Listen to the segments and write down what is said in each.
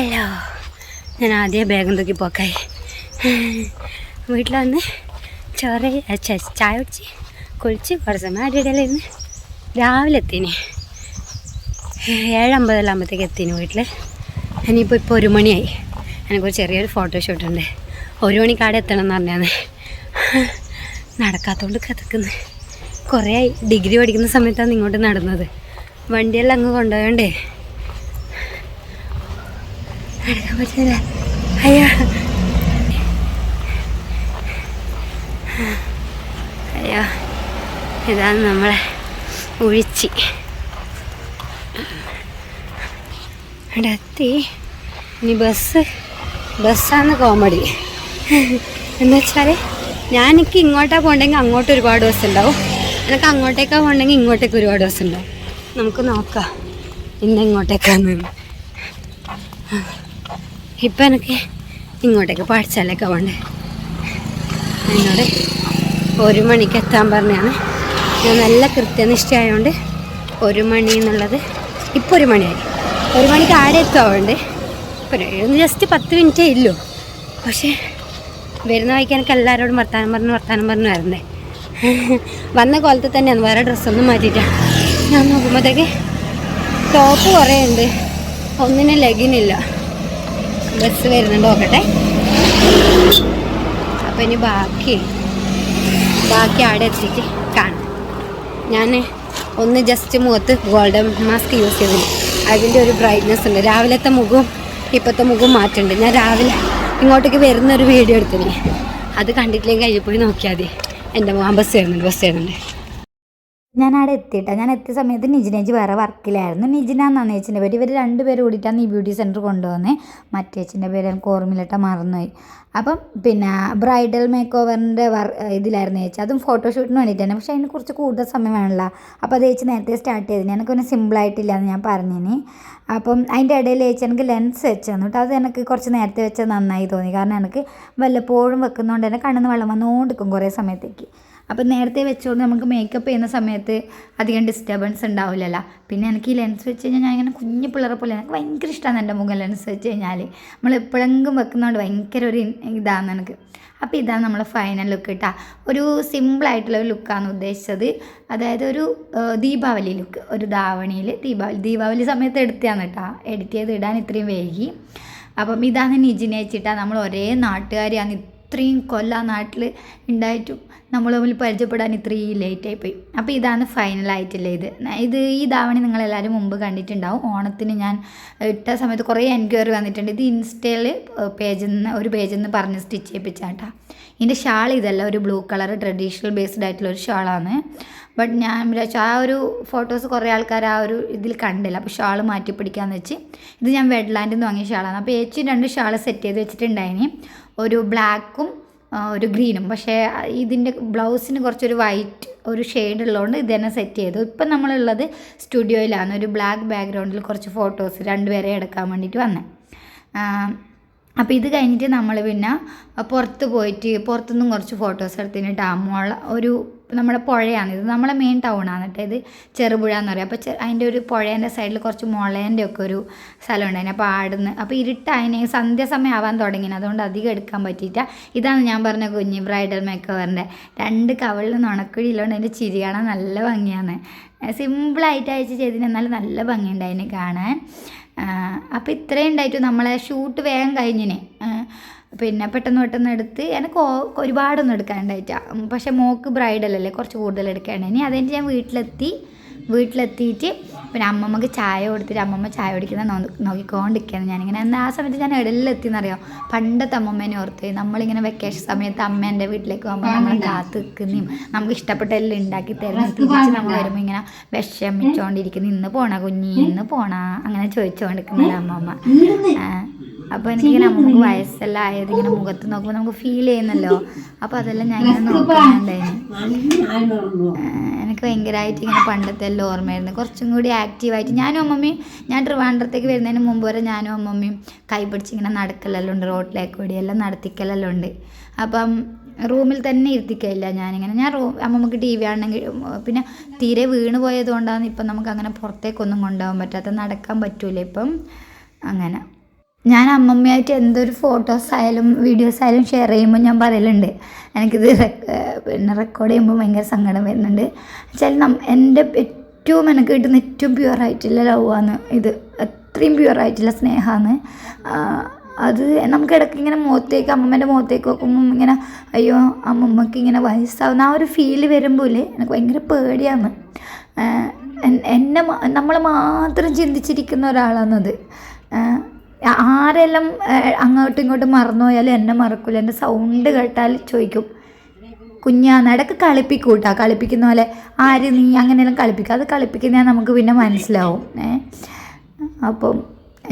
Hello, ഞാൻ ആദ്യം ബാഗും തൂക്കി പോക്കായി. വീട്ടിൽ വന്ന് ചായ കുടിച്ച് കുളിച്ച് കുറച്ച് സമയം അടിയിടയിലിരുന്ന് രാവിലെ എത്തിന് 7:50 എത്തിന് വീട്ടിൽ. ഇനിയിപ്പോൾ 1 മണിയായി. എനിക്കൊരു ചെറിയൊരു ഫോട്ടോഷൂട്ട് ഉണ്ട്. 1 മണിക്ക് അവിടെ എത്തണം എന്ന് പറഞ്ഞാൽ നടക്കാത്തതുകൊണ്ട് കഥക്കുന്നു. കുറേ ഡിഗ്രി പഠിക്കുന്ന സമയത്താണ് ഇങ്ങോട്ട് നടന്നത്. വണ്ടിയെല്ലാം അങ്ങ് കൊണ്ടുപോയണ്ടേ നടക്കാൻ പറ്റില്ല. അയ്യോ അയ്യോ, ഇതാണ് നമ്മളെ ഉഴിച്ചി. അവിടെ എത്തി. ഇനി ബസ്സാണ് കോമഡി. എന്ന് വെച്ചാൽ ഞാനെനിക്ക് ഇങ്ങോട്ടാണ് പോകണമെങ്കിൽ അങ്ങോട്ട് ഒരുപാട് ബസ് ഉണ്ടാവും, എനിക്ക് അങ്ങോട്ടേക്കാണ് പോകണമെങ്കിൽ ഇങ്ങോട്ടേക്ക് ഒരുപാട് ബസ് ഉണ്ടാവും. നമുക്ക് നോക്കാം ഇന്ന് ഇങ്ങോട്ടേക്കാന്ന്. ഇപ്പം എനിക്ക് ഇങ്ങോട്ടേക്ക് പാഠശാലയൊക്കെ പോകണ്ടേ. എന്നോട് 1 മണിക്ക് എത്താൻ പറഞ്ഞാണ്. ഞാൻ നല്ല കൃത്യനിഷ്ഠയായതുകൊണ്ട് 1 മണി എന്നുള്ളത് ഇപ്പോൾ 1 മണിയായി. 1 മണിക്ക് ആടെ എത്താവുണ്ട്. ഇപ്പോൾ ജസ്റ്റ് 10 മിനിറ്റേ ഇല്ലൂ. പക്ഷേ വരുന്ന വഴിക്ക് എനിക്ക് എല്ലാവരോടും വർത്താനം പറഞ്ഞു വരണ്ടേ. വന്ന കോലത്തിൽ തന്നെയാണ്, വേറെ ഡ്രസ്സൊന്നും മാറ്റിയിട്ടാണ്. ഞാൻ നോക്കുമ്പോഴത്തേക്ക് ടോപ്പ് കുറേ ഉണ്ട്, ഒന്നിനും ലെഗിനില്ല. ബസ് വരുന്നുണ്ട്, നോക്കട്ടെ. അപ്പോൾ ഇനി ബാക്കി ആടെ എത്തിയിട്ട് കാണാം. ഞാൻ ഒന്ന് ജസ്റ്റ് മുഖത്ത് ഗോൾഡൻ മാസ്ക് യൂസ് ചെയ്തില്ല. അതിൻ്റെ ഒരു ബ്രൈറ്റ്നെസ് ഉണ്ട്. രാവിലത്തെ മുഖവും ഇപ്പോഴത്തെ മുഖവും മാറ്റമുണ്ട്. ഞാൻ രാവിലെ ഇങ്ങോട്ടേക്ക് വരുന്നൊരു വീഡിയോ എടുത്തില്ലേ, അത് കണ്ടിട്ടില്ലെങ്കിൽ കഴിഞ്ഞപ്പോഴും നോക്കിയാൽ മതി. എൻ്റെ മുഖം ബസ് വരുന്നുണ്ട്. ഞാൻ അവിടെ എത്തിയിട്ടാണ്. ഞാൻ എത്തിയ സമയത്ത് നിജിനേജി വേറെ വർക്കിലായിരുന്നു. നിജിന എന്നാണ് ചേച്ചിൻ്റെ പേര്. ഇവർ 2 പേര് കൂടിയിട്ടാണ് ഈ ബ്യൂട്ടി സെൻറ്റർ കൊണ്ടുവന്നത്. മറ്റേ ചേച്ചിൻ്റെ പേര് എനിക്ക് ഓർമ്മയിലിട്ട മറന്നുപോയി. അപ്പം പിന്നെ ബ്രൈഡൽ മേക്ക് ഓവറിൻ്റെ ഇതിലായിരുന്നു ചേച്ചി. അതും ഫോട്ടോഷൂട്ടിന് വേണ്ടിയിട്ട് തന്നെ. പക്ഷേ അതിന് കുറച്ച് കൂടുതൽ സമയം വേണമല്ലോ. അപ്പോൾ അത് ചേച്ചി നേരത്തെ സ്റ്റാർട്ട് ചെയ്തിന്. എനിക്കൊന്നും സിമ്പിളായിട്ടില്ല എന്ന് ഞാൻ പറഞ്ഞിന്. അപ്പം അതിൻ്റെ ഇടയിൽ ചേച്ചി എനിക്ക് ലെൻസ് വെച്ച് തന്നു കേട്ടോ. അത് എനിക്ക് കുറച്ച് നേരത്തെ വെച്ചത് നന്നായി തോന്നി. കാരണം എനിക്ക് വല്ലപ്പോഴും വെക്കുന്നതുകൊണ്ട് തന്നെ കണ്ണിൽ നിന്ന് വെള്ളം വന്നുകൊണ്ടിരിക്കും കുറേ സമയത്തേക്ക്. അപ്പം നേരത്തെ വെച്ചുകൊണ്ട് നമുക്ക് മേക്കപ്പ് ചെയ്യുന്ന സമയത്ത് അധികം ഡിസ്റ്റർബൻസ് ഉണ്ടാവില്ലല്ലോ. പിന്നെ എനിക്ക് ഈ ലെൻസ് വെച്ച് കഴിഞ്ഞാൽ ഞാൻ ഇങ്ങനെ കുഞ്ഞു പിള്ളേരെ പോലെ എനിക്ക് ഭയങ്കര ഇഷ്ടമാണ് എൻ്റെ മുഖം ലെൻസ് വെച്ച് കഴിഞ്ഞാൽ. നമ്മൾ എപ്പോഴെങ്കിലും വെക്കുന്നതുകൊണ്ട് ഭയങ്കര ഒരു ഇതാണ് എനിക്ക്. അപ്പോൾ ഇതാണ് നമ്മളെ ഫൈനൽ ലുക്ക് കേട്ടോ. ഒരു സിമ്പിളായിട്ടുള്ള ഒരു ലുക്കാണ് ഉദ്ദേശിച്ചത്. അതായത് ഒരു ദീപാവലി ലുക്ക്, ഒരു ധാവണിയിൽ ദീപാവലി സമയത്ത് എടുത്തതാണ് കേട്ടോ. എഡിറ്റ് ചെയ്ത് ഇടാൻ ഇത്രയും വൈകി. അപ്പം ഇതാണ് നിജിനേച്ചിട്ടാ. നമ്മൾ ഒരേ നാട്ടുകാരിയാണ്. ഇത്രയും കൊല്ലം നാട്ടിൽ ഉണ്ടായിട്ടും നമ്മൾ തമ്മിൽ പരിചയപ്പെടാൻ ഇത്രയും ലേറ്റായിപ്പോയി. അപ്പോൾ ഇതാണ് ഫൈനലായിട്ടുള്ള ഈ ധാവണി നിങ്ങളെല്ലാവരും മുമ്പ് കണ്ടിട്ടുണ്ടാവും. ഓണത്തിന് ഞാൻ ഇട്ട സമയത്ത് കുറേ എൻക്വയറി വന്നിട്ടുണ്ട്. ഇത് ഇൻസ്റ്റയിൽ പേജിൽ നിന്ന് പറഞ്ഞ് സ്റ്റിച്ച് ചെയ്യിപ്പിച്ചാട്ടാ. ഇതിൻ്റെ ഷാൾ ഇതല്ല, ഒരു ബ്ലൂ കളർ ട്രഡീഷണൽ ബേസ്ഡ് ആയിട്ടുള്ള ഒരു ഷാളാണ്. ബട്ട് ഞാൻ വിചാരിച്ചു ആ ഒരു ഫോട്ടോസ് കുറേ ആൾക്കാർ ആ ഒരു ഇതിൽ കണ്ടില്ല. അപ്പോൾ ഷാൾ മാറ്റി പിടിക്കാമെന്ന് വെച്ച് ഇത് ഞാൻ വെഡ്ലാൻഡിൽ നിന്ന് വാങ്ങിയ ഷാളാണ്. അപ്പോൾ ചേച്ചി 2 ഷാൾ സെറ്റ് ചെയ്ത് വെച്ചിട്ടുണ്ടായിന്, ഒരു ബ്ലാക്കും ഒരു ഗ്രീനും. പക്ഷേ ഇതിൻ്റെ ബ്ലൗസിന് കുറച്ചൊരു വൈറ്റ് ഒരു ഷെയ്ഡ് ഉള്ളതുകൊണ്ട് ഇത് തന്നെ സെറ്റ് ചെയ്തു. ഇപ്പം നമ്മളുള്ളത് സ്റ്റുഡിയോയിലാണ്. ഒരു ബ്ലാക്ക് ബാക്ക്ഗ്രൗണ്ടിൽ കുറച്ച് ഫോട്ടോസ് 2 പേരെ എടുക്കാൻ വേണ്ടിയിട്ട് വന്നത്. അപ്പോൾ ഇത് കഴിഞ്ഞിട്ട് നമ്മൾ പിന്നെ പുറത്തുനിന്നും കുറച്ച് ഫോട്ടോസ് എടുത്തിന്. ഡാമുള്ള നമ്മുടെ പുഴയാണിത്. നമ്മളെ മെയിൻ ടൗണാണ് കേട്ടോ ഇത്. ചെറുപുഴ എന്ന് പറയും. അപ്പോൾ അതിൻ്റെ ഒരു പുഴേൻ്റെ സൈഡിൽ കുറച്ച് മുളേൻ്റെ ഒക്കെ ഒരു സ്ഥലം ഉണ്ടായിരുന്നു. അപ്പോൾ ആടുന്ന് അപ്പോൾ ഇരുട്ടായതിനെ സന്ധ്യാസമയം ആവാൻ തുടങ്ങിയത്, അതുകൊണ്ട് അധികം എടുക്കാൻ പറ്റിയിട്ട. ഇതാണ് ഞാൻ പറഞ്ഞ കുഞ്ഞ് ബ്രൈഡൽ മേക്ക് ഓവറിൻ്റെ 2 കവളിൽ നുണക്കുഴിയില്ലോണ്ട് അതിൻ്റെ ചിരി കാണാൻ നല്ല ഭംഗിയാണ്. സിമ്പിളായിട്ട് അയച്ച് ചെയ്തിന്, എന്നാലും നല്ല ഭംഗിയുണ്ട് അതിനെ കാണാൻ. അപ്പോൾ ഇത്രയും ഉണ്ടായിട്ട് നമ്മളെ ഷൂട്ട് വേഗം കഴിഞ്ഞിന്. പിന്നെ പെട്ടെന്ന് എടുത്ത് എനിക്ക് ഒരുപാടൊന്നും എടുക്കാനുണ്ടായിട്ടാണ്. പക്ഷേ മോക്ക് ബ്രൈഡലല്ലേ കുറച്ച് കൂടുതൽ എടുക്കാനുണ്ട്. ഇനി അതെനിക്ക് ഞാൻ വീട്ടിലെത്തിയിട്ട് പിന്നെ അമ്മമ്മക്ക് ചായ കൊടുത്തിട്ട് അമ്മമ്മ ചായ കുടിക്കുന്ന നോക്കിക്കൊണ്ടിരിക്കുകയാണ് ഞാനിങ്ങനെ. എന്നാൽ ആ സമയത്ത് ഞാൻ എവിടെയെല്ലാം എത്തിയെന്നറിയാം. പണ്ടത്തെ അമ്മമ്മേനെ ഓർത്ത് നമ്മളിങ്ങനെ വെക്കേഷൻ സമയത്ത് അമ്മേൻ്റെ വീട്ടിലേക്ക് പോകുമ്പോൾ നമ്മൾ കാത്ത് നിൽക്കുന്നതും നമുക്ക് ഇഷ്ടപ്പെട്ട എല്ലാം ഉണ്ടാക്കി തരുന്നത്, തിരിച്ച് നമ്മൾ വരുമ്പോൾ ഇങ്ങനെ വിഷമിച്ചുകൊണ്ടിരിക്കുന്നു. ഇന്ന് പോണ കുഞ്ഞി, ഇന്ന് പോണ അങ്ങനെ ചോദിച്ചുകൊണ്ടിരിക്കുന്നത് അമ്മമ്മ. അപ്പോൾ എനിക്കിങ്ങനെ നമുക്ക് വയസ്സെല്ലാം ആയത് ഇങ്ങനെ മുഖത്ത് നോക്കുമ്പോൾ നമുക്ക് ഫീൽ ചെയ്യുന്നല്ലോ. അപ്പോൾ അതെല്ലാം ഞാൻ ഇങ്ങനെ നോക്കുന്നുണ്ടായിരുന്നു. എനിക്ക് ഭയങ്കരമായിട്ട് ഇങ്ങനെ പണ്ടത്തെ എല്ലാം ഓർമ്മയായിരുന്നു. കുറച്ചും കൂടി ആക്റ്റീവായിട്ട് ഞാൻ ട്രിവാൻഡ്രത്തേക്ക് വരുന്നതിന് മുമ്പ് വരെ ഞാനും അമ്മമ്മയും കൈ പിടിച്ച് ഇങ്ങനെ നടക്കലെല്ലാം ഉണ്ട്, റോഡിലേക്ക് കൂടിയെല്ലാം നടത്തിക്കലെല്ലാം ഉണ്ട്. അപ്പം റൂമിൽ തന്നെ ഇരുത്തിക്കയില്ല ഞാനിങ്ങനെ. അമ്മമ്മക്ക് ടി വി ആണെങ്കിൽ പിന്നെ തീരെ വീണ് പോയതുകൊണ്ടാണ് ഇപ്പം നമുക്ക് അങ്ങനെ പുറത്തേക്കൊന്നും കൊണ്ടുപോകാൻ പറ്റാത്ത, നടക്കാൻ പറ്റൂല ഇപ്പം അങ്ങനെ. ഞാൻ അമ്മമ്മയായിട്ട് എന്തൊരു ഫോട്ടോസ് ആയാലും വീഡിയോസ് ആയാലും ഷെയർ ചെയ്യുമ്പോൾ ഞാൻ പറയലുണ്ട് എനിക്കിത് പിന്നെ റെക്കോർഡ് ചെയ്യുമ്പോൾ ഭയങ്കര സങ്കടം വരുന്നുണ്ട്. വെച്ചാൽ എൻ്റെ ഏറ്റവും എനിക്ക് കിട്ടുന്ന ഏറ്റവും പ്യുവറായിട്ടുള്ള ലവാണ് ഇത്. അത്രയും പ്യുവറായിട്ടുള്ള സ്നേഹമാണ് അത്. നമുക്ക് ഇടയ്ക്ക് ഇങ്ങനെ മുഖത്തേക്ക് അമ്മമ്മേൻ്റെ മുഖത്തേക്ക് നോക്കുമ്പം ഇങ്ങനെ അയ്യോ അമ്മമ്മക്ക് ഇങ്ങനെ വയസ്സാവുന്ന ആ ഒരു ഫീല് വരുമ്പോൾ എനിക്ക് ഭയങ്കര പേടിയാണ്. നമ്മൾ മാത്രം ചിന്തിച്ചിരിക്കുന്ന ഒരാളാണത്. ആരെല്ലാം അങ്ങോട്ടും ഇങ്ങോട്ടും മറന്നു പോയാലും എന്നെ മറക്കില്ല. എൻ്റെ സൗണ്ട് കേട്ടാൽ ചോദിക്കും കുഞ്ഞാന്ന്. ഇടയ്ക്ക് കളിപ്പിക്കും കേട്ടോ, കളിപ്പിക്കുന്ന പോലെ ആര് നീ അങ്ങനെയെല്ലാം കളിപ്പിക്കും. അത് കളിപ്പിക്കുന്ന നമുക്ക് പിന്നെ മനസ്സിലാവും. അപ്പം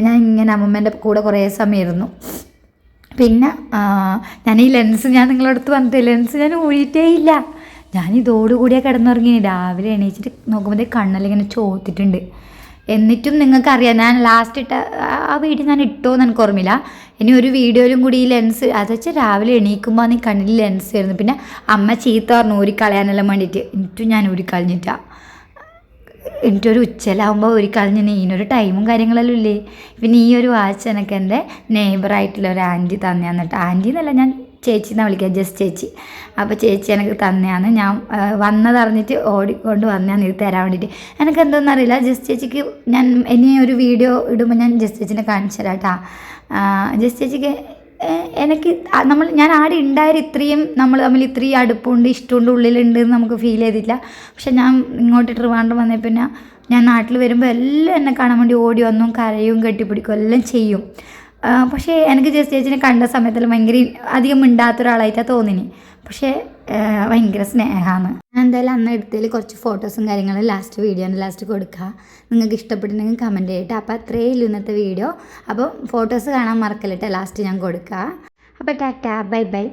ഞാൻ ഇങ്ങനെ അമ്മമ്മേൻ്റെ കൂടെ കുറേ സമയം ഇരുന്നു. പിന്നെ ഞാൻ ഈ ലെൻസ് ഞാൻ നിങ്ങളടുത്ത് പറഞ്ഞിട്ട് ലെൻസ് ഞാൻ ഊഴിയിട്ടേ ഇല്ല. ഞാൻ ഇതോടുകൂടിയാണ് കിടന്നുറങ്ങി. രാവിലെ എണീച്ചിട്ട് നോക്കുമ്പോഴേ കണ്ണെല്ലാം ഇങ്ങനെ ചോത്തിട്ടുണ്ട്. എന്നിട്ടും നിങ്ങൾക്കറിയാം ഞാൻ ലാസ്റ്റ് ഇട്ട ആ വീഡിയോ ഞാൻ ഇട്ടോന്ന് എനിക്ക് ഓർമ്മയില്ല. ഇനി ഒരു വീഡിയോയിലും കൂടി ഈ ലെൻസ് അത് വെച്ചാൽ രാവിലെ എണീക്കുമ്പോൾ നീ കണ്ണിൽ ലെൻസ് വരുന്നു. പിന്നെ അമ്മ ചീത്ത പറഞ്ഞു ഊരിക്കളയാനെല്ലാം വേണ്ടിയിട്ട്. എന്നിട്ടും ഞാൻ ഊരിക്കളഞ്ഞിട്ടാണ്. എനിക്കൊരു ഉച്ചയിലാവുമ്പോൾ ഊരിക്കളഞ്ഞ് നീനൊരു ടൈമും കാര്യങ്ങളെല്ലാം ഇല്ലേ. പിന്നെ ഈ ഒരു വാച്ച് എനിക്ക് എൻ്റെ നെയ്ബറായിട്ടുള്ള ഒരു ആൻറ്റി തന്നെയാണ് കേട്ടോ. ആൻറ്റി എന്നല്ല ഞാൻ ചേച്ചി എന്നാണ് വിളിക്കുക, ജസ്റ്റ് ചേച്ചി. അപ്പോൾ ചേച്ചി എനിക്ക് തന്നെയാണ്. ഞാൻ വന്നതറിഞ്ഞിട്ട് ഓടിക്കൊണ്ട് വന്നതാണ് ഇത് തരാൻ വേണ്ടിയിട്ട്. എനിക്ക് എന്തോന്നും അറിയില്ല. ജസ്റ്റ് ചേച്ചിക്ക് ഞാൻ ഇനി ഒരു വീഡിയോ ഇടുമ്പോൾ ഞാൻ ജസ്റ്റ് ചേച്ചിനെ കാണിച്ചു തരാം കേട്ടോ. ജസ്റ്റ് ചേച്ചിക്ക് എനിക്ക് ഞാൻ ആടെ ഉണ്ടായാലും ഇത്രയും നമ്മൾ തമ്മിൽ ഇത്രയും അടുപ്പമുണ്ട് ഇഷ്ടമുണ്ട് ഉള്ളിലുണ്ട് എന്ന് നമുക്ക് ഫീൽ ചെയ്തിട്ടില്ല. പക്ഷെ ഞാൻ ഇങ്ങോട്ട് ട്രിവാൻഡ്രം വന്നേ പിന്നെ ഞാൻ നാട്ടിൽ വരുമ്പോൾ എല്ലാം എന്നെ കാണാൻ വേണ്ടി ഓടി വന്നും കരയും കെട്ടിപ്പിടിക്കും എല്ലാം ചെയ്യും. പക്ഷേ എനിക്ക് ജസ്റ്റ് ചേച്ചിനെ കണ്ട സമയത്തെല്ലാം ഭയങ്കര അധികം മിണ്ടാത്ത ഒരാളായിട്ടാണ് തോന്നിനി. പക്ഷേ ഭയങ്കര സ്നേഹമാണ്. ഞാൻ എന്തായാലും അന്ന് എടുത്തതിൽ കുറച്ച് ഫോട്ടോസും കാര്യങ്ങളും ലാസ്റ്റ് വീഡിയോൻ്റെ ലാസ്റ്റ് കൊടുക്കുക. നിങ്ങൾക്ക് ഇഷ്ടപ്പെട്ടിട്ടുണ്ടെങ്കിൽ കമൻറ്റ് ചെയ്യട്ടെ. അപ്പോൾ അത്രയേ ഉള്ളൂ ഇന്നത്തെ വീഡിയോ. അപ്പോൾ ഫോട്ടോസ് കാണാൻ മറക്കല്ലിട്ട് ലാസ്റ്റ് ഞാൻ കൊടുക്കുക. അപ്പോൾ ടാറ്റാ ബൈ ബൈ.